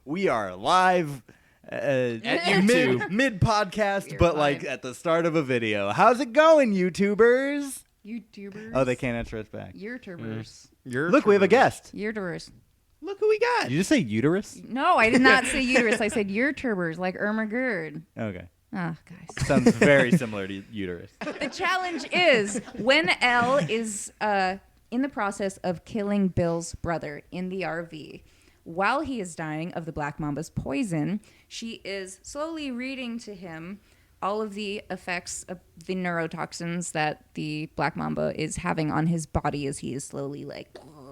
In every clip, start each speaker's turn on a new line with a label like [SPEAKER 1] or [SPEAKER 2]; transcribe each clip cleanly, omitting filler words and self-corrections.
[SPEAKER 1] We are live
[SPEAKER 2] at YouTube.
[SPEAKER 1] mid podcast, but like at the start of a video. How's it going, YouTubers?
[SPEAKER 3] YouTubers.
[SPEAKER 1] Oh, they can't answer us back.
[SPEAKER 3] YouTubers.
[SPEAKER 1] Look, we have a guest.
[SPEAKER 3] YouTubers.
[SPEAKER 1] Look who we got. Did you just say uterus?
[SPEAKER 3] No, I did not say uterus. I said YouTubers, like Irma Gerd.
[SPEAKER 1] Okay.
[SPEAKER 3] Oh, guys.
[SPEAKER 1] Sounds very similar to uterus.
[SPEAKER 3] The challenge is when Elle is in the process of killing Bill's brother in the RV. While he is dying of the Black Mamba's poison, she is slowly reading to him all of the effects of the neurotoxins that the Black Mamba is having on his body as he is slowly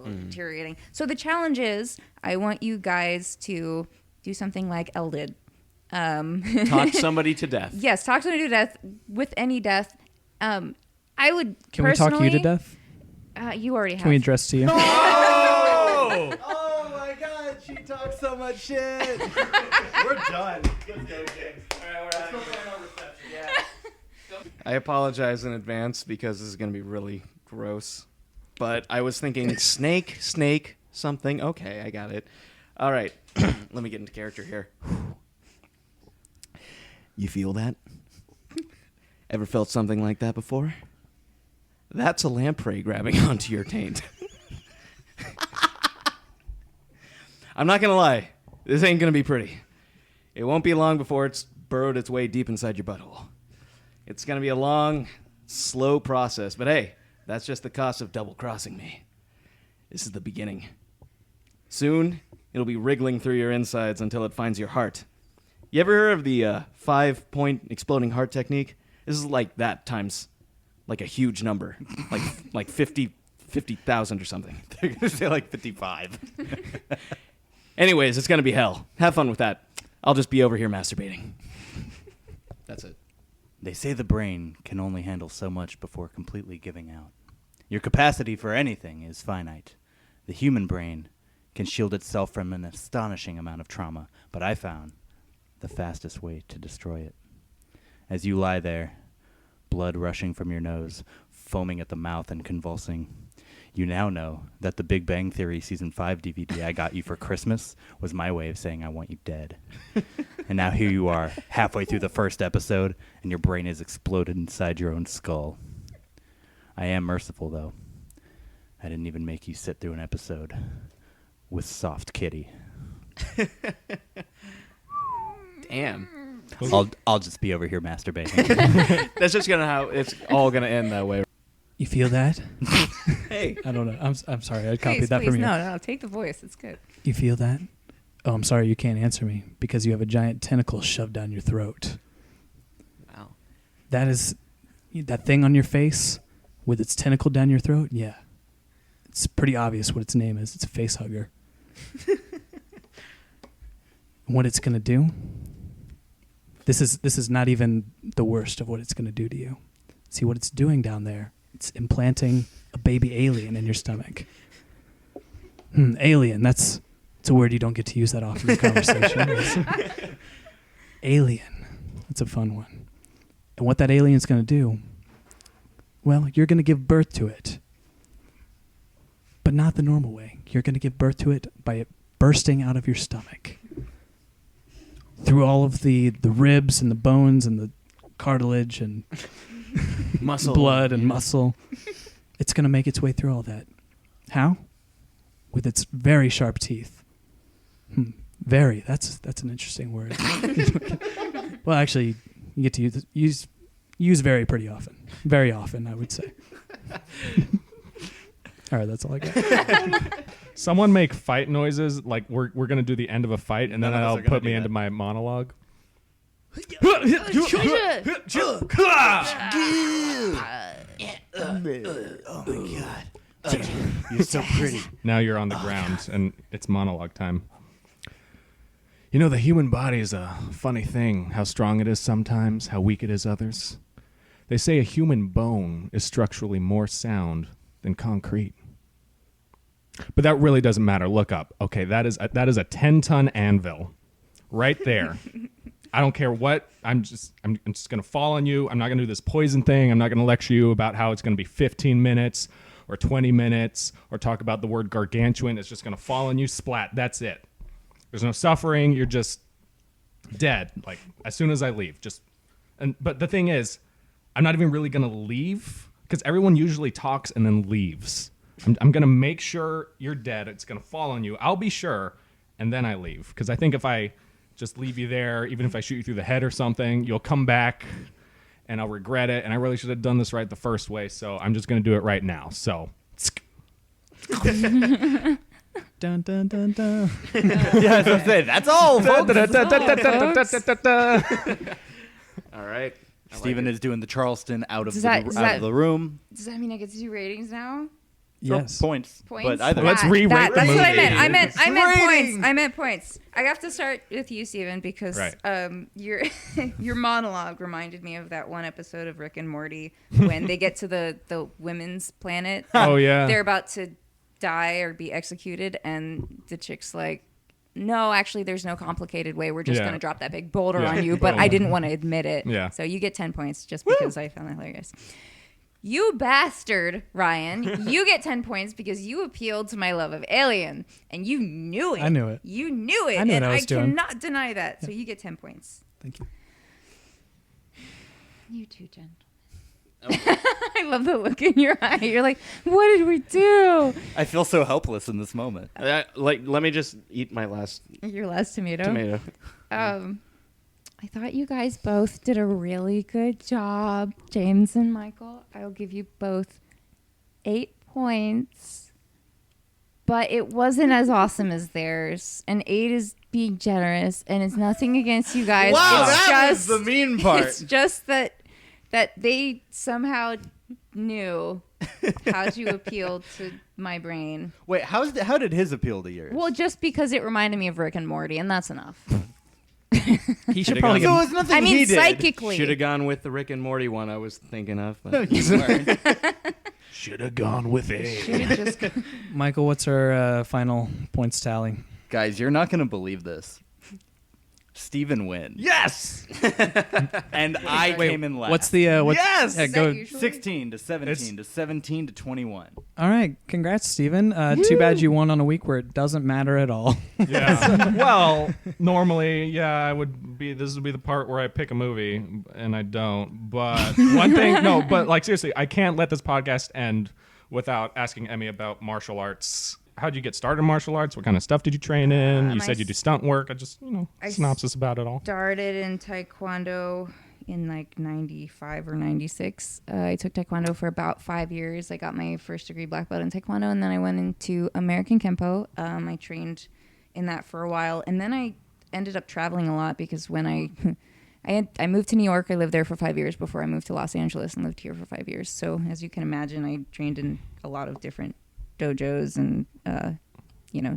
[SPEAKER 3] deteriorating. So the challenge is, I want you guys to do something like Elle did.
[SPEAKER 2] Talk somebody to death.
[SPEAKER 3] Yes, talk somebody to death with any death. I would
[SPEAKER 4] Can we talk you to death?
[SPEAKER 3] You already have.
[SPEAKER 4] Can we address to you?
[SPEAKER 1] No! Oh my God, she talks so much shit. We're done. Let's go, James. All right, we're out. Yeah.
[SPEAKER 2] I apologize in advance because this is going to be really gross. But I was thinking snake, something. Okay, I got it. All right, let me get into character here. You feel that? Ever felt something like that before? That's a lamprey grabbing onto your taint. I'm not going to lie. This ain't going to be pretty. It won't be long before it's burrowed its way deep inside your butthole. It's going to be a long, slow process. But hey, that's just the cost of double-crossing me. This is the beginning. Soon, it'll be wriggling through your insides until it finds your heart. You ever heard of the 5-point exploding heart technique? This is like that times like a huge number, like 50,000 or something.
[SPEAKER 1] They're going to say like 55.
[SPEAKER 2] Anyways, it's going to be hell. Have fun with that. I'll just be over here masturbating. That's it.
[SPEAKER 1] They say the brain can only handle so much before completely giving out. Your capacity for anything is finite. The human brain can shield itself from an astonishing amount of trauma, but I found the fastest way to destroy it. As you lie there, blood rushing from your nose, foaming at the mouth and convulsing, you now know that the Big Bang Theory Season 5 DVD I got you for Christmas was my way of saying I want you dead. And now here you are, halfway through the first episode, and your brain has exploded inside your own skull. I am merciful, though. I didn't even make you sit through an episode with Soft Kitty.
[SPEAKER 2] Damn.
[SPEAKER 1] I'll just be over here masturbating.
[SPEAKER 2] That's just how it's all gonna end that way.
[SPEAKER 4] You feel that?
[SPEAKER 2] Hey,
[SPEAKER 4] I don't know. I'm sorry. I copied
[SPEAKER 3] Please,
[SPEAKER 4] that from you.
[SPEAKER 3] No, take the voice. It's good.
[SPEAKER 4] You feel that? Oh, I'm sorry. You can't answer me because you have a giant tentacle shoved down your throat.
[SPEAKER 2] Wow.
[SPEAKER 4] That is that thing on your face with its tentacle down your throat. Yeah, it's pretty obvious what its name is. It's a face hugger. What it's gonna do? This is not even the worst of what it's gonna do to you. See what it's doing down there? It's implanting a baby alien in your stomach. Alien. It's a word you don't get to use that often in conversation. Alien. That's a fun one. And what that alien's gonna do? Well, you're gonna give birth to it, but not the normal way. You're gonna give birth to it by it bursting out of your stomach. Through all of the ribs and the bones and the cartilage and
[SPEAKER 2] Muscle.
[SPEAKER 4] blood and muscle. It's going to make its way through all that. How? With its very sharp teeth. Very. That's an interesting word. Well, actually, you get to use very pretty often. Very often, I would say. All right, that's all I got.
[SPEAKER 5] Someone make fight noises like we're gonna do the end of a fight, and then that'll put me into my monologue.
[SPEAKER 1] Oh my God. You're so pretty.
[SPEAKER 5] Now you're on the ground, and it's monologue time. You know, the human body is a funny thing. How strong it is sometimes, how weak it is others. They say a human bone is structurally more sound than concrete. But that really doesn't matter. Look up. Okay, that is a 10-ton anvil right there. I don't care what. I'm just going to fall on you. I'm not going to do this poison thing. I'm not going to lecture you about how it's going to be 15 minutes or 20 minutes or talk about the word gargantuan. It's just going to fall on you. Splat. That's it. There's no suffering. You're just dead. Like as soon as I leave, but the thing is, I'm not even really gonna leave because everyone usually talks and then leaves. I'm gonna make sure you're dead. It's gonna fall on you. I'll be sure, and then I leave because I think if I just leave you there, even if I shoot you through the head or something, you'll come back, and I'll regret it. And I really should have done this right the first way. So I'm just gonna do it right now. So.
[SPEAKER 4] Dun, dun, dun, dun.
[SPEAKER 1] Yeah, that's it. That's all, folks.
[SPEAKER 2] All right.
[SPEAKER 1] Steven is doing the Charleston out of
[SPEAKER 3] Does
[SPEAKER 1] the
[SPEAKER 3] that- does
[SPEAKER 1] out
[SPEAKER 3] that-
[SPEAKER 1] of the room.
[SPEAKER 3] Does that mean I get to do ratings now?
[SPEAKER 4] Yes.
[SPEAKER 1] Oh, points.
[SPEAKER 3] Points.
[SPEAKER 1] But either.
[SPEAKER 5] Let's rewrite the
[SPEAKER 3] That's what I
[SPEAKER 5] movie.
[SPEAKER 3] meant. I meant points.
[SPEAKER 1] Rating.
[SPEAKER 3] I meant points. I have to start with you, Steven, because
[SPEAKER 5] Right.
[SPEAKER 3] your your monologue reminded me of that one episode of Rick and Morty when they get to the women's planet.
[SPEAKER 5] Oh, yeah.
[SPEAKER 3] They're about to die or be executed, and the chick's like, no, actually, there's no complicated way. We're just
[SPEAKER 5] Yeah.
[SPEAKER 3] going to drop that big boulder
[SPEAKER 5] Yeah.
[SPEAKER 3] on you, but
[SPEAKER 5] Boom.
[SPEAKER 3] I didn't want to admit it.
[SPEAKER 5] Yeah.
[SPEAKER 3] So you get 10 points just because I found that hilarious. You bastard, Ryan. You get 10 points because you appealed to my love of Alien, and you knew it.
[SPEAKER 4] I knew it.
[SPEAKER 3] You knew it,
[SPEAKER 4] I knew
[SPEAKER 3] and
[SPEAKER 4] what I
[SPEAKER 3] I
[SPEAKER 4] was doing.
[SPEAKER 3] cannot deny that. So you get 10 points.
[SPEAKER 4] Thank you.
[SPEAKER 3] You too, gentlemen. I love the look in your eye. You're like, what did we do?
[SPEAKER 1] I feel so helpless in this moment.
[SPEAKER 2] Let me just eat my last
[SPEAKER 3] Your last tomato.
[SPEAKER 2] tomato.
[SPEAKER 3] I thought you guys both did a really good job, James and Michael. I'll give you both 8 points, but it wasn't as awesome as theirs. And 8 is being generous, and it's nothing against you guys.
[SPEAKER 1] Wow,
[SPEAKER 3] it's
[SPEAKER 1] that
[SPEAKER 3] just,
[SPEAKER 1] was the mean part.
[SPEAKER 3] It's just that they somehow knew how to appeal to my brain.
[SPEAKER 1] Wait, how did his appeal to yours?
[SPEAKER 3] Well, just because it reminded me of Rick and Morty, and that's enough.
[SPEAKER 4] He should
[SPEAKER 2] Should've
[SPEAKER 4] probably
[SPEAKER 1] so
[SPEAKER 4] get.
[SPEAKER 1] it's nothing
[SPEAKER 3] I mean,
[SPEAKER 1] he did.
[SPEAKER 3] psychically.
[SPEAKER 2] Should have gone with the Rick and Morty one I was thinking of. But.
[SPEAKER 1] No, you weren't.
[SPEAKER 5] Should have gone with it.
[SPEAKER 3] Should've just
[SPEAKER 4] Michael, what's our final points tally?
[SPEAKER 1] Guys, you're not going to believe this. Steven wins.
[SPEAKER 5] Yes.
[SPEAKER 1] And I came in last.
[SPEAKER 4] What's the what's,
[SPEAKER 5] Yes!
[SPEAKER 4] Yeah,
[SPEAKER 3] Is that
[SPEAKER 4] go.
[SPEAKER 3] usually-
[SPEAKER 1] 16 to 17 to 17 to 21.
[SPEAKER 4] All right, congrats, Steven. Too bad you won on a week where it doesn't matter at all.
[SPEAKER 5] Yeah. Well, normally, yeah, this would be the part where I pick a movie, and I don't. But one thing, no, but like seriously, I can't let this podcast end without asking Emii about martial arts. How'd you get started in martial arts? What kind of stuff did you train in? You said you do stunt work. I just, synopsis about it all.
[SPEAKER 3] Started in Taekwondo in like 95 or 96. I took Taekwondo for about 5 years. I got my first degree black belt in Taekwondo, and then I went into American Kempo. I trained in that for a while, and then I ended up traveling a lot because when I moved to New York, I lived there for 5 years before I moved to Los Angeles and lived here for 5 years. So as you can imagine, I trained in a lot of different dojos and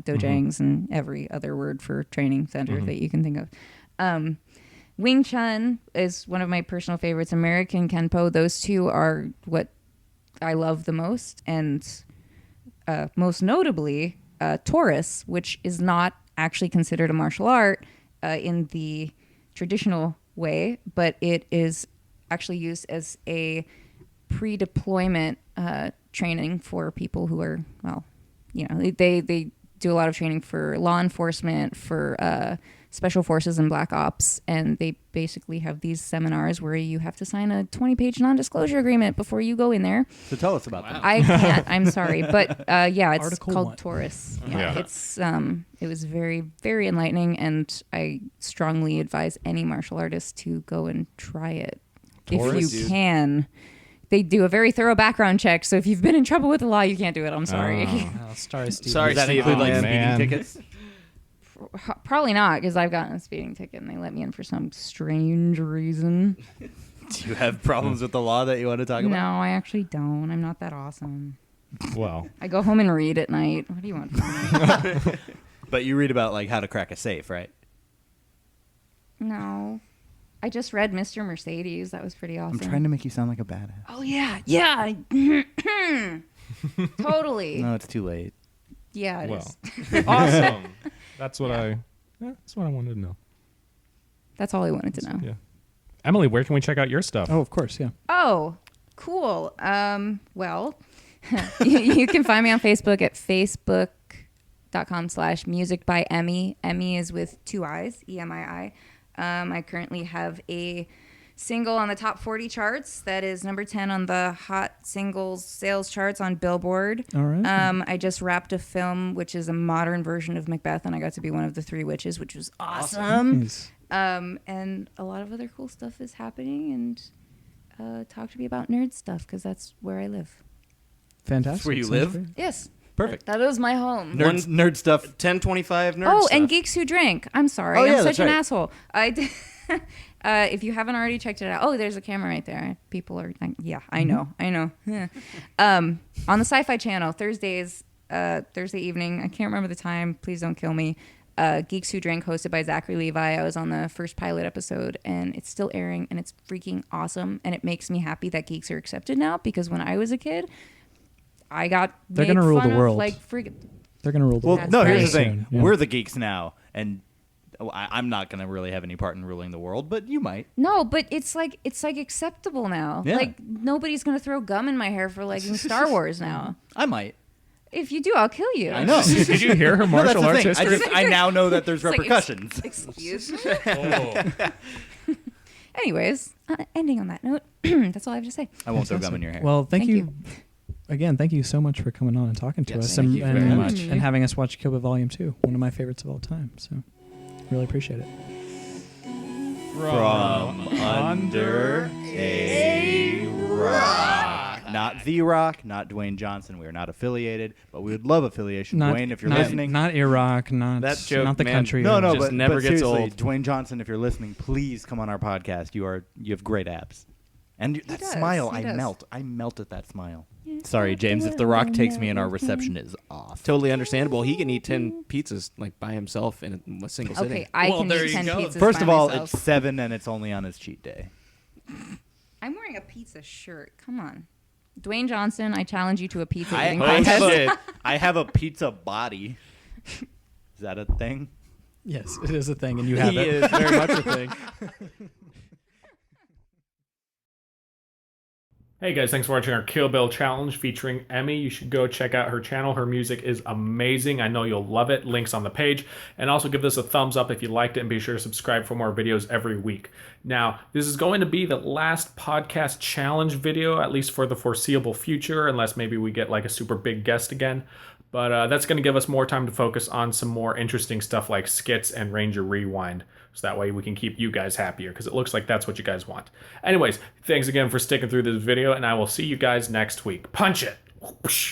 [SPEAKER 3] dojangs and every other word for training center that you can think of. Wing Chun is one of my personal favorites. American Kenpo, those two are what I love the most, and most notably Taurus, which is not actually considered a martial art in the traditional way, but it is actually used as a pre-deployment training for people who are, they do a lot of training for law enforcement, for special forces and black ops, and they basically have these seminars where you have to sign a 20-page non-disclosure agreement before you go in there.
[SPEAKER 1] So tell us about that.
[SPEAKER 3] I can't. I'm sorry, but it's
[SPEAKER 4] Article
[SPEAKER 3] called
[SPEAKER 4] 1.
[SPEAKER 3] Taurus.
[SPEAKER 5] Yeah.
[SPEAKER 3] It's it was very, very enlightening, and I strongly advise any martial artist to go and try it
[SPEAKER 1] Taurus,
[SPEAKER 3] if you
[SPEAKER 1] dude.
[SPEAKER 3] can. They do a very thorough background check, so if you've been in trouble with the law, you can't do it. I'm sorry.
[SPEAKER 4] Oh, sorry, Steven.
[SPEAKER 2] Sorry,
[SPEAKER 1] Does that
[SPEAKER 2] Steven,
[SPEAKER 1] include like
[SPEAKER 2] man.
[SPEAKER 1] speeding tickets?
[SPEAKER 3] Probably not, because I've gotten a speeding ticket and they let me in for some strange reason.
[SPEAKER 1] Do you have problems with the law that you want to talk
[SPEAKER 3] No,
[SPEAKER 1] about?
[SPEAKER 3] I actually don't. I'm not that awesome.
[SPEAKER 5] Well,
[SPEAKER 3] I go home and read at night. What do you want from me?
[SPEAKER 1] But you read about like how to crack a safe, right?
[SPEAKER 3] No. I just read Mr. Mercedes. That was pretty awesome.
[SPEAKER 1] I'm trying to make you sound like a badass.
[SPEAKER 3] Oh, yeah. Yeah. Totally.
[SPEAKER 1] No, it's too late.
[SPEAKER 3] Yeah, it
[SPEAKER 5] well,
[SPEAKER 3] is.
[SPEAKER 5] awesome. That's what that's what I wanted to know.
[SPEAKER 3] That's all I wanted to know.
[SPEAKER 5] Yeah. Emily, where can we check out your stuff?
[SPEAKER 4] Oh, of course, yeah.
[SPEAKER 3] Oh, cool. Well, you can find me on Facebook at Facebook.com/music by Emii. Emii is with 2 I's, Emii. I currently have a single on the top 40 charts that is number 10 on the hot singles sales charts on Billboard.
[SPEAKER 4] All right.
[SPEAKER 3] I just wrapped a film, which is a modern version of Macbeth, and I got to be one of the 3 witches, which was awesome.
[SPEAKER 4] Nice.
[SPEAKER 3] And a lot of other cool stuff is happening, and talk to me about nerd stuff, because that's where I live.
[SPEAKER 4] Fantastic.
[SPEAKER 1] That's where you
[SPEAKER 4] Sounds
[SPEAKER 1] live?
[SPEAKER 4] great.
[SPEAKER 3] Yes.
[SPEAKER 2] Perfect.
[SPEAKER 3] That is my home.
[SPEAKER 1] Nerd stuff.
[SPEAKER 2] 1025 nerd
[SPEAKER 3] Oh,
[SPEAKER 2] stuff.
[SPEAKER 3] and Geeks Who Drink. I'm sorry.
[SPEAKER 1] Oh, yeah,
[SPEAKER 3] I'm
[SPEAKER 1] that's
[SPEAKER 3] such an
[SPEAKER 1] right.
[SPEAKER 3] asshole. If you haven't already checked it out, oh, there's a camera right there. People are like, yeah, I know. Yeah. On the Sci-Fi Channel, Thursday evening. I can't remember the time. Please don't kill me. Geeks Who Drink, hosted by Zachary Levi. I was on the first pilot episode, and it's still airing, and it's freaking awesome. And it makes me happy that geeks are accepted now, because when I was a kid, I got
[SPEAKER 4] They're
[SPEAKER 3] made
[SPEAKER 4] gonna rule
[SPEAKER 3] fun
[SPEAKER 4] the
[SPEAKER 3] of,
[SPEAKER 4] world.
[SPEAKER 3] like freaking.
[SPEAKER 4] They're going to rule the
[SPEAKER 1] Well,
[SPEAKER 4] world.
[SPEAKER 1] no,
[SPEAKER 3] That's
[SPEAKER 1] here's the
[SPEAKER 3] right.
[SPEAKER 1] thing.
[SPEAKER 4] Soon, yeah.
[SPEAKER 1] We're the geeks now, and I'm not going to really have any part in ruling the world, but you might.
[SPEAKER 3] No, but it's like acceptable now.
[SPEAKER 1] Yeah.
[SPEAKER 3] Like nobody's gonna throw gum in my hair for liking Star Wars now.
[SPEAKER 1] I might.
[SPEAKER 3] If you do, I'll kill you.
[SPEAKER 1] I know.
[SPEAKER 5] Did you hear her
[SPEAKER 1] No, that's
[SPEAKER 5] martial
[SPEAKER 1] the
[SPEAKER 5] arts
[SPEAKER 1] thing.
[SPEAKER 5] history?
[SPEAKER 1] I now know that there's
[SPEAKER 3] It's like,
[SPEAKER 1] repercussions.
[SPEAKER 3] Excuse me.
[SPEAKER 5] Oh.
[SPEAKER 3] Anyways, ending on that note, that's all I have to say.
[SPEAKER 1] I won't throw gum in your hair.
[SPEAKER 4] Well, thank
[SPEAKER 3] Thank
[SPEAKER 4] you.
[SPEAKER 3] you.
[SPEAKER 4] Again, thank you so much for coming on and talking to
[SPEAKER 1] Yes,
[SPEAKER 4] us,
[SPEAKER 1] thank
[SPEAKER 4] and,
[SPEAKER 1] you
[SPEAKER 4] and,
[SPEAKER 1] very much.
[SPEAKER 4] and having us watch Kill Bill Volume 2, one of my favorites of all time. So, really appreciate it.
[SPEAKER 1] From under a rock. Not The Rock, not Dwayne Johnson. We are not affiliated, but we would love affiliation. Dwayne, if you're listening.
[SPEAKER 4] not Iraq, not
[SPEAKER 2] That joke,
[SPEAKER 4] not the
[SPEAKER 2] man.
[SPEAKER 4] country.
[SPEAKER 1] No, no,
[SPEAKER 2] Just
[SPEAKER 1] but
[SPEAKER 2] never
[SPEAKER 1] but
[SPEAKER 2] gets
[SPEAKER 1] seriously,
[SPEAKER 2] old.
[SPEAKER 1] Dwayne Johnson, if you're listening, please come on our podcast. You have great abs. And that
[SPEAKER 3] does,
[SPEAKER 1] smile,
[SPEAKER 3] he
[SPEAKER 1] I
[SPEAKER 3] does.
[SPEAKER 1] melt. I melt at that smile. Sorry, James, if The Rock takes me and our reception is off.
[SPEAKER 2] Totally understandable. He can eat 10 pizzas like by himself in a single sitting.
[SPEAKER 3] Okay, I
[SPEAKER 5] Well,
[SPEAKER 3] can
[SPEAKER 5] there
[SPEAKER 3] eat
[SPEAKER 5] you
[SPEAKER 3] 10
[SPEAKER 5] go.
[SPEAKER 3] pizzas
[SPEAKER 1] First
[SPEAKER 3] by
[SPEAKER 1] of all,
[SPEAKER 3] myself.
[SPEAKER 1] it's 7 and it's only on his cheat day.
[SPEAKER 3] I'm wearing a pizza shirt. Come on, Dwayne Johnson. I challenge you to a pizza
[SPEAKER 1] I,
[SPEAKER 3] eating
[SPEAKER 1] I,
[SPEAKER 3] contest.
[SPEAKER 1] have a, I have a pizza body. Is that a thing?
[SPEAKER 4] Yes, it is a thing, and you have
[SPEAKER 2] He
[SPEAKER 4] it.
[SPEAKER 2] is very much a thing.
[SPEAKER 6] Hey guys, thanks for watching our Kill Bill challenge featuring Emii. You should go check out her channel. Her music is amazing. I know you'll love it. Links on the page. And also give this a thumbs up if you liked it, and be sure to subscribe for more videos every week. Now, this is going to be the last podcast challenge video, at least for the foreseeable future, unless maybe we get like a super big guest again. But that's going to give us more time to focus on some more interesting stuff like skits and Ranger Rewind. So that way we can keep you guys happier, because it looks like that's what you guys want. Anyways, thanks again for sticking through this video, and I will see you guys next week. Punch it!